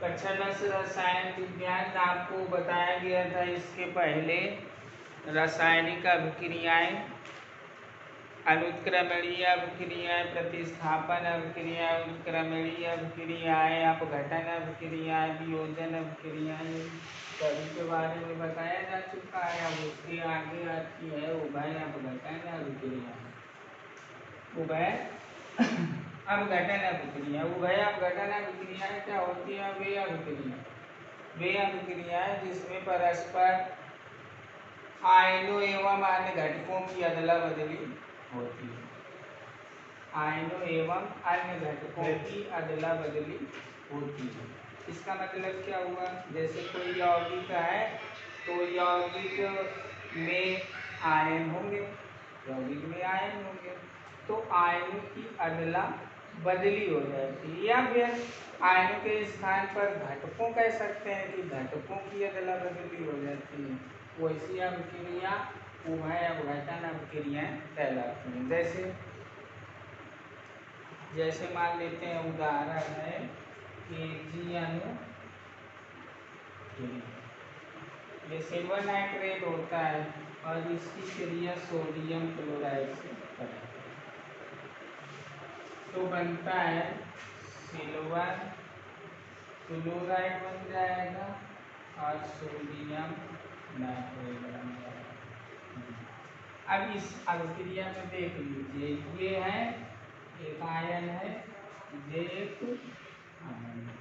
कक्षा 10 रसायन विज्ञान आपको बताया गया था इसके पहले रासायनिक अभिक्रियाएं, अनुत्क्रमणीय अभिक्रियाएं, प्रतिस्थापन अभिक्रियाएं, उत्क्रमणीय अभिक्रियाएं, अपघटन अभिक्रियाएं, वियोजन अभिक्रियाएं, सभी के बारे में बताया जा चुका है। अब उसके आगे आती है उभय अपघटन अभिक्रिया। उभय अपघटन अभिक्रिया, उभय अपघटन अभिक्रियाएं क्या होती है? वे अभिक्रियाएं जिसमें परस्पर आयनों एवं अन्य घटकों की अदला बदली होती है। आयनों एवं अन्य घटकों की अदला बदली होती है। इसका मतलब क्या हुआ? जैसे कोई यौगिक है तो यौगिक में आयन होंगे, तो आयनों की अदला बदली हो जाती है, या फिर आयनों के स्थान पर घटकों कह सकते हैं कि घटकों की अदला बदली हो जाती है। वैसी अभिक्रिया उभय अपघटन अभिक्रियाएं कहलाती हैं। जैसे मान लेते हैं, उदाहरण है Ag अणु, ये सिल्वर नाइट्रेट होता है और इसकी क्रिया सोडियम क्लोराइड से करते हैं तो बनता है सिल्वर क्लोराइड बन जाएगा और सोडियम नाइट्रेट बन जाएगा। अब इस अभिक्रिया में देख लीजिए, ये है एक आयन है, ये एक आयन है,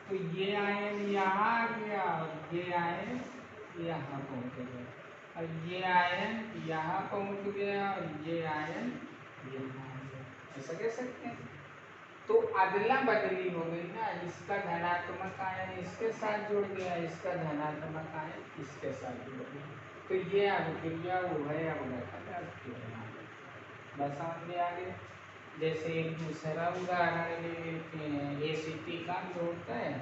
तो ये आयन यहाँ आ गया और ये आयन यहाँ पहुँच गया, और ये आयन यहाँ पहुँच गया और ये आयन यहाँ आ गया। ऐसा कह सकते हैं। तो अदला बदली हो गई ना, इसका धनात्मक आयन इसके साथ जुड़ गया, इसका धनात्मक आयन इसके साथ जुड़ गया, तो ये अभिक्रिया उभय अपघटन अभिक्रिया। बस समझ में आ गया। जैसे एक दूसरा उदाहरण ले लेते हैं, एसिटिक अम्ल होता है,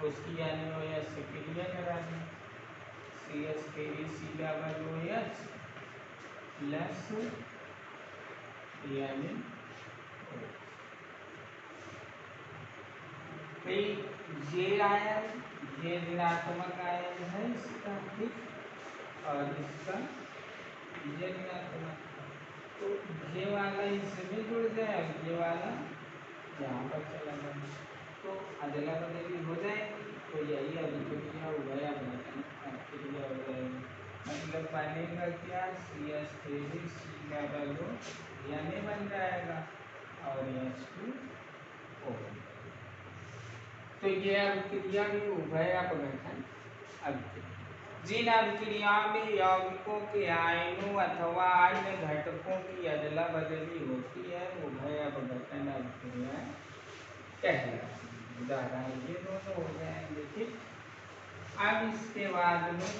उसकी NaOH से क्रिया करा दें, CH3COOH प्लस ये आयन, ये ऋणात्मक आयन है इसका, ठीक, और इसका ये ऋणात्मक, तो ये वाला इसमें जुड़ जाए, ये वाला यहाँ पर चला जाए, तो अदला बदली हो जाएगी। तो यही अभिक्रिया उभय अपघटन अभिक्रिया हो जाएगी। मतलब बनेगा क्या? CH3COOH Na बन जाएगा और H2O। तो ये अभिक्रिया भी उभय अपघटन अभिक्रिया। जिन अभिक्रियाओं में यौगिकों के आयनों अथवा अन्य घटकों की अदला बदली होती है, उभय अपघटन अभिक्रिया कहलाती है। उदाहरण ये दोनों हो जाएंगे, ठीक। अब इसके बाद में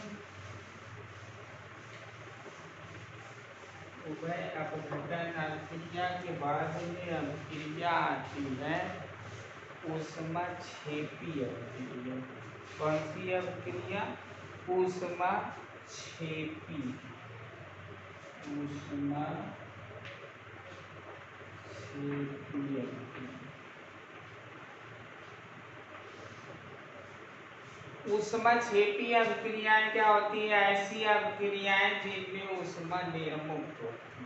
उभय अपघटन अभिक्रिया के बाद में अभिक्रिया आती है ऊष्माक्षेपी अभिक्रिया। कौन सी अभिक्रिया? ऊष्माक्षेपी। ऊष्माक्षेपी अभिक्रियाएं क्या होती है? ऐसी अभिक्रियाएं जिनमें ऊष्मा निर्मुक्त होती है।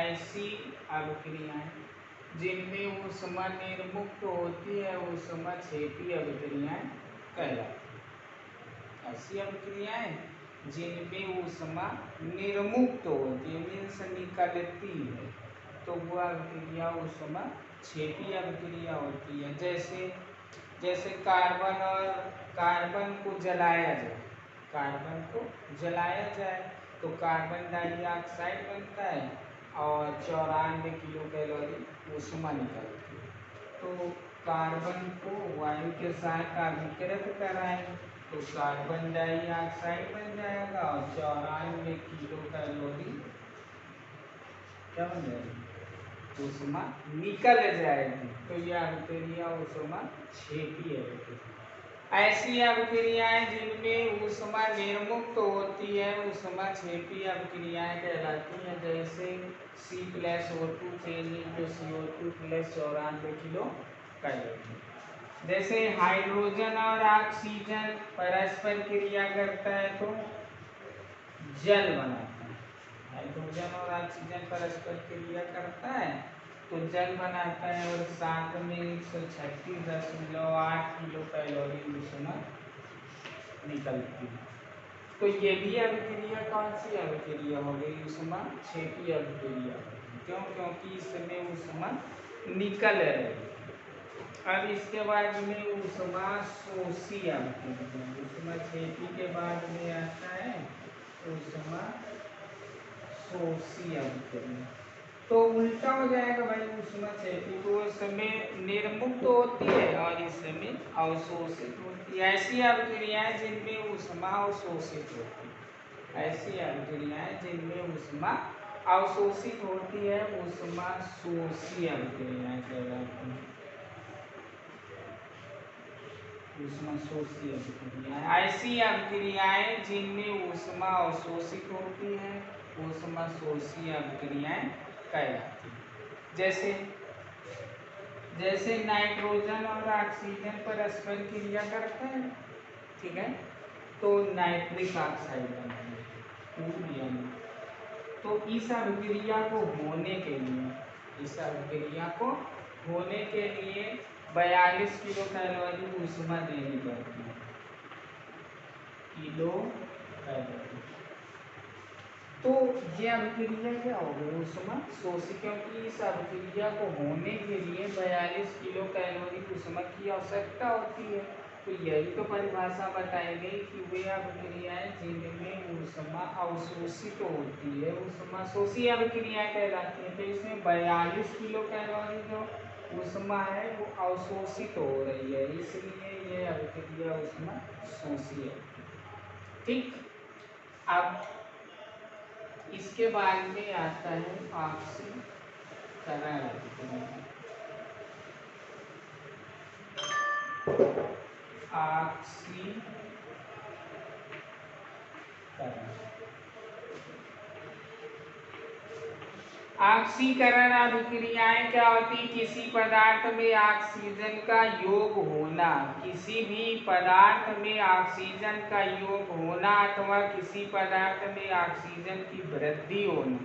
ऐसी अभिक्रियाएं जिनमें ऊष्मा निर्मुक्त होती है, ऊष्माक्षेपी अभिक्रियाएं कहलाती हैं। ऐसी अभिक्रियाएं जिनमें ऊष्मा निर्मुक्त होती है, मीन्स निकलती है, तो वह अभिक्रिया ऊष्माक्षेपी अभिक्रिया होती है। जैसे कार्बन को जलाया जाए, तो कार्बन डाइऑक्साइड बनता है और 94 किलो कैलोरी ऊष्मा निकलती है। तो कार्बन को वायु के साथ अभिकृत कराएं तो कार्बन डाइऑक्साइड बन जाएगा और 94 किलो कैलोरी क्या बन जाएगी? ऊष्मा निकल जाएगी। तो यह अभिक्रिया ऊष्माक्षेपी अभिक्रिया। ऐसी अभिक्रियाएं जिनमें ऊष्मा निर्मुक्त होती है, ऊष्माक्षेपी अभिक्रियाएं कहलाती हैं। जैसे C+O2 change into CO2 plus 94 kilo calorie. जैसे हाइड्रोजन और ऑक्सीजन परस्पर क्रिया करता है तो जल बनाता है। हाइड्रोजन और ऑक्सीजन परस्पर क्रिया करता है तो जल बनाता है और साथ में 136.8 किलो कैलोरी उसमें निकलती है। तो ये भी अभिक्रिया कौन सी अभिक्रिया हो गई? ऊष्मा क्षेपी अभिक्रिया। क्यों? क्योंकि इसमें ऊष्मा निकल रही है। अब इसके बाद में ऊष्मा शोषी अभिक्रिया। ऊष्मा क्षेपी के बाद में आता है ऊष्मा शोषी अभिक्रिया। तो उल्टा हो जाएगा भाई, ऊष्मा क्षेपी तो इसमें निर्मुक्त होती है और इसमें अवशोषित होती है। ऐसी अभिक्रियाएं जिनमें ऊष्मा अवशोषित होती है, ऐसी अभिक्रियाएं जिनमें ऊष्मा अवशोषित होती है ऊष्मा शोषी अभिक्रियाएं कहलाती हैं। ऊष्मा शोषी अभिक्रियाएं ऐसी अभिक्रियाएं जिनमें ऊष्मा अवशोषित होती है ऊष्मा शोषी अभिक्रियाएं कहलाती हैं। जैसे जैसे नाइट्रोजन और ऑक्सीजन परस्पर क्रिया करते हैं, ठीक है, तो नाइट्रिक ऑक्साइड बनता है। तो इस अभिक्रिया को होने के लिए, इस अभिक्रिया को होने के लिए 42 किलो कैलोरी ऊष्मा देनी पड़ती है। Kilo calorie. तो ये अभिक्रिया क्या हो गई? ऊष्मा शोषी, क्योंकि इस अभिक्रिया को होने के लिए 42 किलो कैलोरी ऊष्मा की आवश्यकता होती है। तो यही तो परिभाषा बताई गई कि वे अभिक्रियाएं जिनमें ऊष्मा अवशोषित होती है ऊष्मा शोषी अभिक्रियाएं कहलाती है। तो इसमें 42 किलो कैलोरी जो ऊष्मा है वो अवशोषित हो रही है, इसलिए ये अभिक्रिया ऊष्मा शोषी है। ठीक। अब इसके बाद में आता है ऑक्सीकरण अभिक्रिया। ऑक्सीकरण अभिक्रियाएं क्या होती? किसी पदार्थ में ऑक्सीजन का योग होना, किसी भी पदार्थ में ऑक्सीजन का योग होना अथवा किसी पदार्थ में ऑक्सीजन की वृद्धि होना।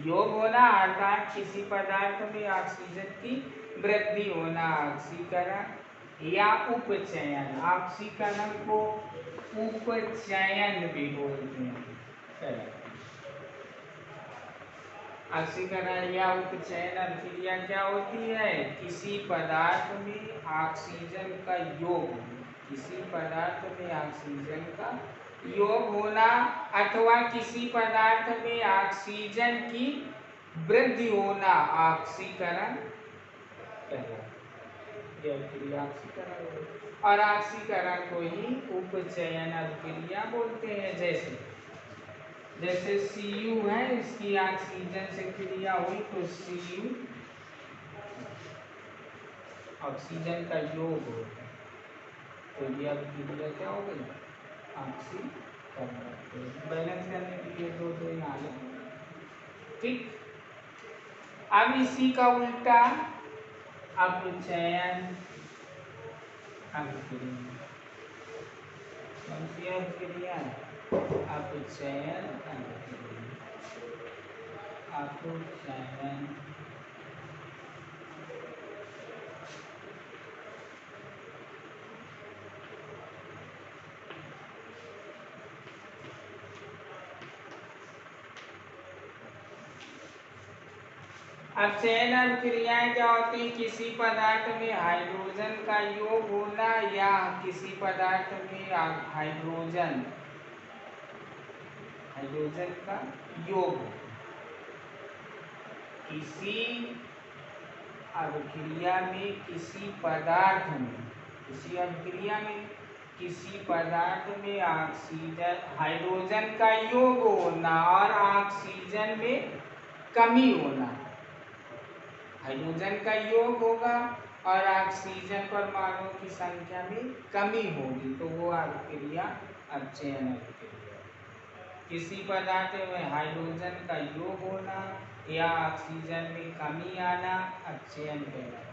योग होना अर्थात किसी पदार्थ में ऑक्सीजन की वृद्धि होना ऑक्सीकरण या उपचयन। ऑक्सीकरण को उपचयन भी बोलते हैं। ऑक्सीकरण या उपचयन अभिक्रिया क्या होती है? किसी पदार्थ में ऑक्सीजन का योग, किसी पदार्थ में ऑक्सीजन का योग होना अथवा किसी पदार्थ में ऑक्सीजन की वृद्धि होना ऑक्सीकरण कहलाता है। ऑक्सीकरण और ऑक्सीकरण को ही उपचयन अभिक्रिया बोलते हैं। जैसे Cu है, इसकी ऑक्सीजन से क्रिया हुई तो Cu ऑक्सीजन का योग हो, तो ये अभिक्रिया क्या हो गई? ऑक्सीकरण। बैलेंस करने के लिए दो दो यहाँ ले। ठीक। अब इसी का उल्टा अपचयन अभिक्रिया। कौन सी अभिक्रिया? अपचयन अभिक्रिया। अपचयन अपचयन अभिक्रियाएं क्या होती है? किसी पदार्थ में हाइड्रोजन का योग होना या किसी पदार्थ में हाइड्रोजन का योग हो। किसी अभिक्रिया में किसी पदार्थ में, किसी अभिक्रिया में किसी पदार्थ में ऑक्सीजन हाइड्रोजन का योग होना और ऑक्सीजन में कमी होना। हाइड्रोजन का योग होगा और ऑक्सीजन परमाणुओं की संख्या में कमी होगी, तो वो अभिक्रिया अपचयन अभिक्रिया। किसी पदार्थ में हाइड्रोजन का योग होना या ऑक्सीजन में कमी आना अपचयन कहलाता है।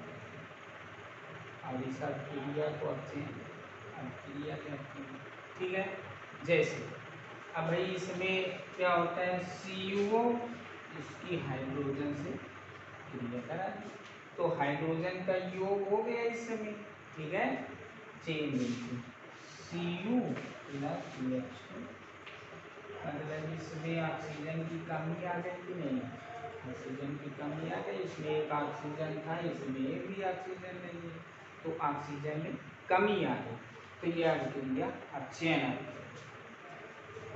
और इस अभिक्रिया को अभिक्रिया कहते हैं। ठीक है, जैसे अब भाई इसमें क्या होता है, CuO इसकी हाइड्रोजन से क्रिया करा दी, तो हाइड्रोजन का योग हो गया इस समय। ठीक है, chain linking Cu plus H2, मतलब इसमें ऑक्सीजन की कमी आ गई कि नहीं, ऑक्सीजन की कमी आ गई, इसमें एक ऑक्सीजन था, इसमें एक भी ऑक्सीजन नहीं है, तो ऑक्सीजन में कमी आ गई, तो ये अभिक्रिया अपचयन।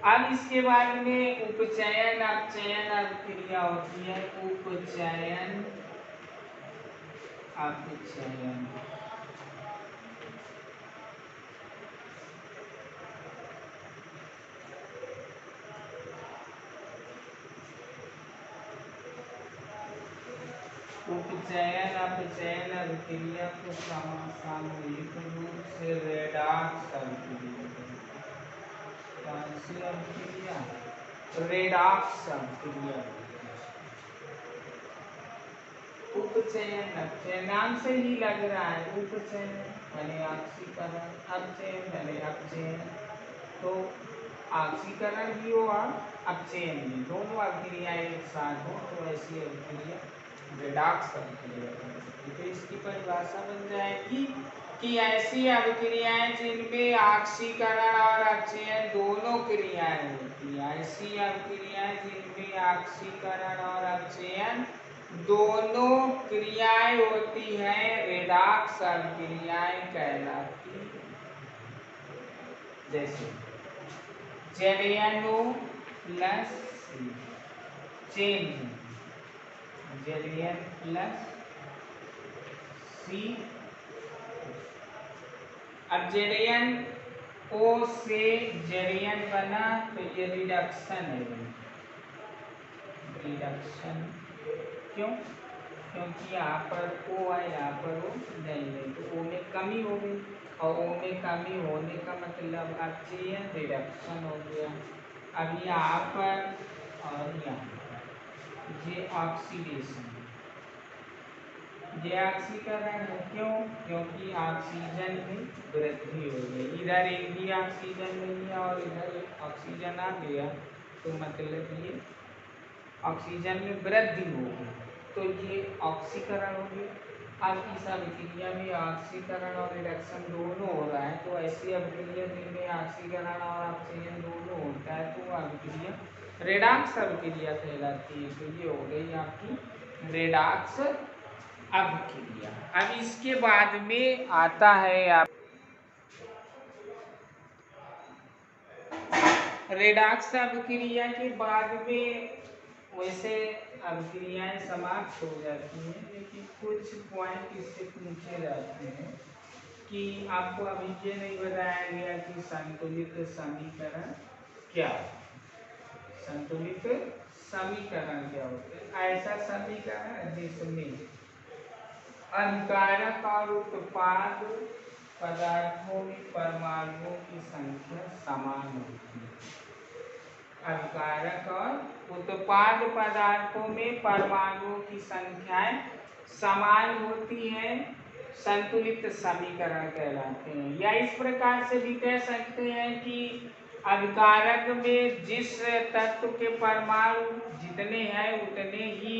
अब इसके बाद में उपचयन अपचयन अभिक्रिया होती है। उपचयन अपचयन, उपचयन अपचयन अभिक्रिया को सामूहिक रूप से रेडॉक्स अभिक्रिया, रेडॉक्स अभिक्रिया। उपचयन अपचयन नाम से ही लग रहा है, उपचयन यानी ऑक्सीकरण, अपचयन यानी अपचयन, तो ऑक्सीकरण भी हो और अपचयन भी, दोनों अभिक्रियाएं एक साथ हो तो ऐसी अभिक्रिया रेडॉक्स अभिक्रिया। तो इसकी परिभाषा बन जाएगी कि ऐसी अभिक्रियाएं जिनमें ऑक्सीकरण और अपचयन दोनों क्रियाएं होती हैं, ऐसी अभिक्रियाएं जिनमें ऑक्सीकरण और अपचयन दोनों क्रियाएं होती हैं रेडॉक्स अभिक्रियाएं कहलाती। जैसे ZnO plus chain, Zn plus C, अब ZnO से Zn बना तो ये रिडक्शन है, रिडक्शन। क्यों? क्योंकि यहाँ पर O है, यहाँ पर O नहीं है, तो O में कमी हो गई, और O में कमी होने का मतलब अपचयन रिडक्शन हो गया। अब यहाँ पर और यहाँ पर ये ऑक्सीडेशन, ये ऑक्सीकरण है। क्यों? क्योंकि ऑक्सीजन में वृद्धि हो गई, इधर एक भी ऑक्सीजन नहीं है और इधर एक ऑक्सीजन आ गया, तो मतलब ये ऑक्सीजन में वृद्धि हो गई, तो ये ऑक्सीकरण हो गया। अब इस अभिक्रिया में ऑक्सीकरण और रिडक्शन दोनों हो रहा है, तो ऐसी अभिक्रिया जिनमें ऑक्सीकरण और अपचयन दोनों होता है तो अभिक्रिया रेडॉक्स अभिक्रिया कहलाती है। तो ये हो गई आपकी रेडॉक्स अभिक्रिया। अब इसके बाद में आता है आप रेडॉक्स अभिक्रिया के बाद में वैसे अभिक्रियाएं समाप्त हो जाती हैं, लेकिन कुछ पॉइंट इससे पूछे जाते हैं कि आपको अभी ये नहीं बताया गया कि संतुलित समीकरण क्या, संतुलित समीकरण क्या होते हैं। ऐसा समीकरण जिसमें अभिकारक और उत्पाद पदार्थों में परमाणुओं की संख्या समान होती है। अभिकारक और उत्पाद पदार्थों में परमाणुओं की संख्याएं समान होती हैं, संतुलित समीकरण कहलाते हैं। या इस प्रकार से भी कह सकते हैं कि अभिकारक में जिस तत्व के परमाणु जितने हैं उतने ही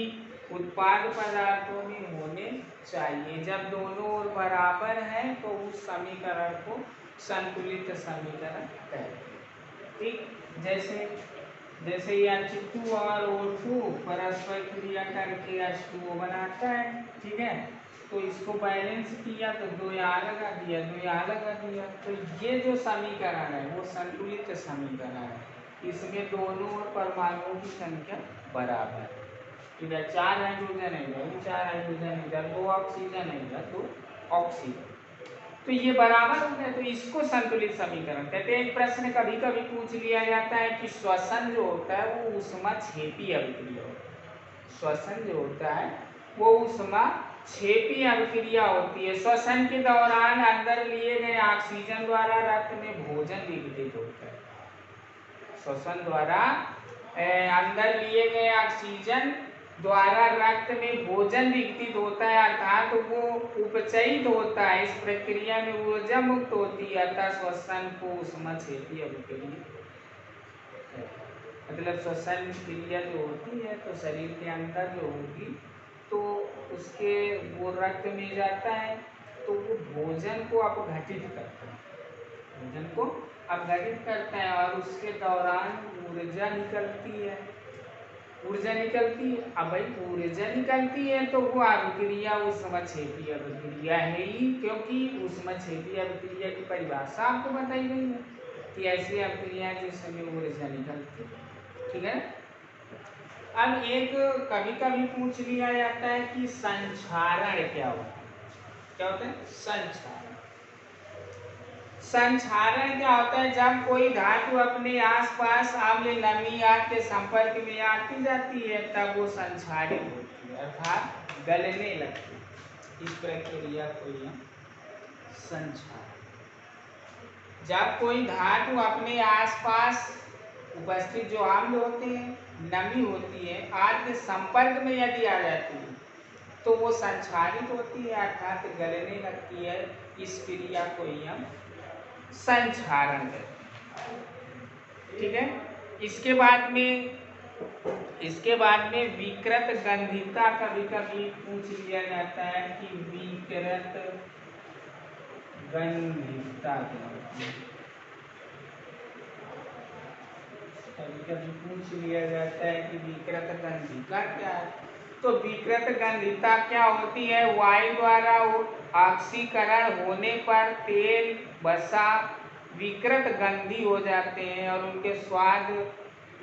उत्पाद पदार्थों में होने चाहिए। जब दोनों ओर बराबर हैं तो उस समीकरण को संतुलित समीकरण कहते हैं। ठीक, जैसे H2 और O2 परस्पर क्रिया करके H2O बनाता है। ठीक है, तो इसको बैलेंस किया तो दो यहाँ लगा दिया, दो यहाँ लगा दिया, तो ये जो समीकरण है वो संतुलित समीकरण है। इसमें दोनों ओर परमाणुओं की संख्या बराबर है, इधर 4 हाइड्रोजन है, इधर 4 हाइड्रोजन, इधर 2 ऑक्सीजन है, इधर 2 ऑक्सीजन, तो ये बराबर हो गया, तो इसको संतुलित समीकरण कहते हैं। एक प्रश्न कभी कभी पूछ लिया जाता है कि श्वसन जो होता है वो ऊष्माक्षेपी अभिक्रिया होती है। श्वसन जो होता है वो ऊष्माक्षेपी अभिक्रिया होती है। श्वसन के दौरान अंदर लिए गए ऑक्सीजन द्वारा रक्त में भोजन विघटित होता है। श्वसन द्वारा अंदर लिए गए ऑक्सीजन द्वारा रक्त में भोजन विघटित होता है, अर्थात वो उपचयित होता है। इस प्रक्रिया में ऊर्जा मुक्त होती है, अतः श्वसन को ऊष्मक्षेपी अभिक्रिया, मतलब श्वसन क्रिया जो होती है तो शरीर के अंदर जो होगी तो उसके वो रक्त में जाता है तो वो भोजन को अपघटित करता है, भोजन को अपघटित करता है और उसके दौरान ऊर्जा निकलती है, ऊर्जा निकलती है। अब भाई ऊर्जा निकलती है तो वो अभिक्रिया ऊष्मक्षेपी अभिक्रिया है ही, क्योंकि ऊष्मक्षेपी अभिक्रिया की परिभाषा आपको बताई गई है कि ऐसी अभिक्रिया जिसमें ऊर्जा निकलती है। ठीक है। अब एक कभी कभी पूछ लिया जाता है कि संक्षारण क्या होता है, क्या होता है संक्षारण। संक्षारण क्या होता है, जब कोई धातु अपने आसपास अम्ल नमी आदि के संपर्क में आती जाती है तब वो संक्षारित होती है, अर्थात गलने लगती है। इस प्रक्रिया को हम संक्षारण। जब कोई धातु अपने आसपास उपस्थित जो अम्ल होते हैं, नमी होती है आदि के संपर्क में यदि आ जाती है तो वो संक्षारित होती है, अर्थात गलने लगती है। इस क्रिया को हम संक्षारण कहते हैं। ठीक है। इसके बाद में विकृत गंधिता कभी कभी पूछ लिया जाता है कि विकृत गंधिता क्या होती है, कभी कभी पूछ लिया जाता है कि विकृत गंधिता क्या है। तो विकृत गंधिता क्या होती है, वायु द्वारा ऑक्सीकरण होने पर तेल वसा विकृत गंधी हो जाते हैं और उनके स्वाद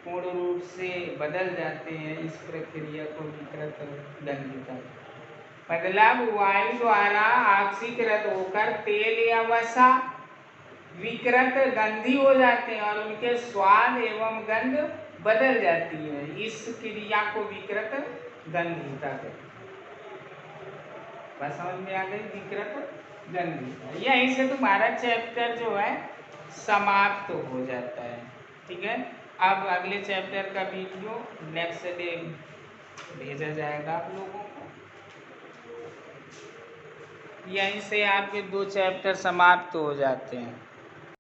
पूर्ण रूप से बदल जाते हैं। इस प्रक्रिया को विकृत गंधिता, मतलब वायु द्वारा ऑक्सीकृत होकर तेल या वसा विकृत गंधी हो जाते हैं और उनके स्वाद एवं गंध बदल जाती है। इस क्रिया को विकृत गंधिता कहते हैं। बस समझ में आ गई विकृत गंधिता। यहीं से तुम्हारा चैप्टर जो है समाप्त हो जाता है। ठीक है। अब अगले चैप्टर का वीडियो नेक्स्ट डे भेजा जाएगा आप लोगों को। यहीं से आपके 2 चैप्टर समाप्त हो जाते हैं।